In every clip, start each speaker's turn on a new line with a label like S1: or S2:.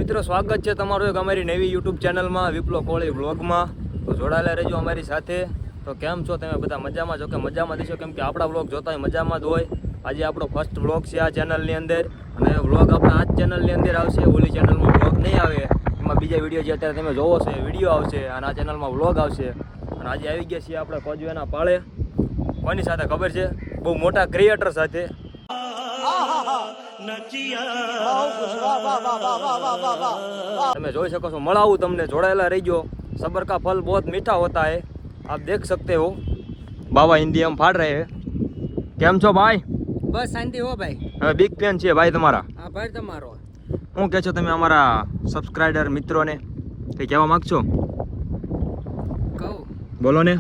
S1: મિત્રો સ્વાગત છે તમારું એક અમારી નવી યુટ્યુબ ચેનલમાં વિપ્લો કોળી વ્લોગમાં. તો જોડાયેલા રહેજો અમારી સાથે. તો કેમ છો તમે બધા? મજામાં છો કે મજામાં દેશો? કેમ કે આપણા વ્લોગ જોતા હોય મજામાં જ હોય. આજે આપણો ફર્સ્ટ વ્લોગ છે આ ચેનલની અંદર, અને વ્લોગ આપણા આ જ ચેનલની અંદર આવશે. ઓલી ચેનલમાં વ્લોગ નહીં આવે, એમાં બીજા વિડીયો જે અત્યારે તમે જોવો છો એ વિડીયો આવશે, અને આ ચેનલમાં વ્લોગ આવશે. અને આજે આવી ગયા છીએ આપણે કોજવેના પાળે. કોની સાથે ખબર છે? બહુ મોટા ક્રિએટર સાથે. તમે જોઈ શકો છો, મળાવું તમને, જોડાયેલા રહીજો. सबर का फल बहुत मीठा होता है, आप देख सकते हो. बाबा हिंदी हम फाड़ रहे हैं. કેમ છો ભાઈ?
S2: બસ શાંતિ હો ભાઈ.
S1: હવે બિગ ફેન છે ભાઈ તમારા.
S2: હા ભાઈ તમારો.
S1: શું કહે છો તમે અમારા સબસ્ક્રાઇબર મિત્રોને? કંઈ કહેવા માંગશો?
S2: કહું.
S1: બોલો ને.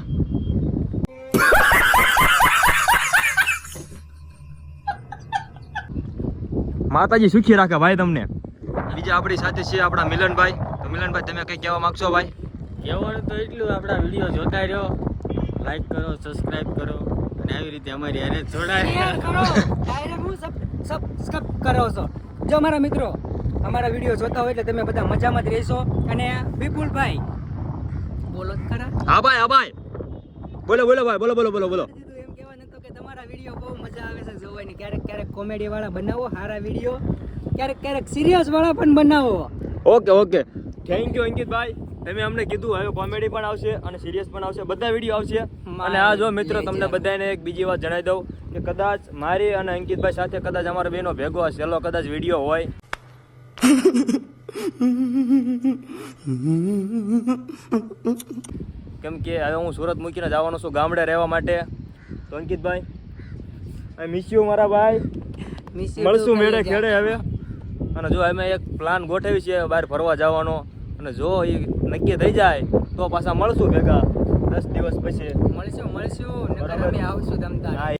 S1: માતાજી સુખી રાખે ભાઈ તમને. બીજા આપણી સાથે છે આપણા મિલનભાઈ. તો મિલનભાઈ તમે કંઈ કહેવા માંગશો ભાઈ?
S2: કહેવાનું તો એટલું, આપણા વિડીયો જોતા રહ્યો, લાઈક કરો, સબસ્ક્રાઇબ કરો, અને આવી રીતે અમારી હારે જોડાય કરો. ડાયરેક્ટ હું સબસ્ક્રાઇબ કરો છો. જો મારા મિત્રો અમારા વિડીયો જોતા હોય એટલે તમે બધા મજામાં જ રહેશો. અને વિપુલભાઈ બોલો જ ખરા.
S1: હા ભાઈ, હા ભાઈ, બોલો બોલો ભાઈ, બોલો બોલો બોલો બોલો.
S2: એમ કહેવાનું હતું કે તમારા વિડીયો બહુ મજા આવે છે જોવાની. ક્યારેક ક્યારેક કોમેડી વાળા બનાવો સારા વિડીયો, ક્યારેક ક્યારેક સિરિયસ વાળા પણ બનાવો.
S1: Okay okay, thank you Ankitbhai. તમે અમને કીધું હવે કોમેડી પણ આવશે અને સિરિયસ પણ આવશે, બધા વિડીયો આવશે. અને આ જો મિત્રો તમને બધાને એક બીજી વાત જણાવી દઉં કે કદાચ મારી અને અંકિતભાઈ સાથે કદાચ અમારા બેનો ભેગો છેલ્લો કદાચ વિડીયો હોય. કેમ કે હવે હું સુરત મૂકીને જવાનો છું ગામડે રહેવા માટે. તો અંકિતભાઈ, આઈ મિસ યુ મારા ભાઈ. મળશું મેળે ખેડે હવે. અને જો અમે એક પ્લાન ગોઠવી છે બહાર ફરવા જવાનો, અને જો એ નક્કી થઈ જાય તો પાછા મળશું ભેગા 10 દિવસ પછી.
S2: મળશું નકર અમે આવશું તમતાર.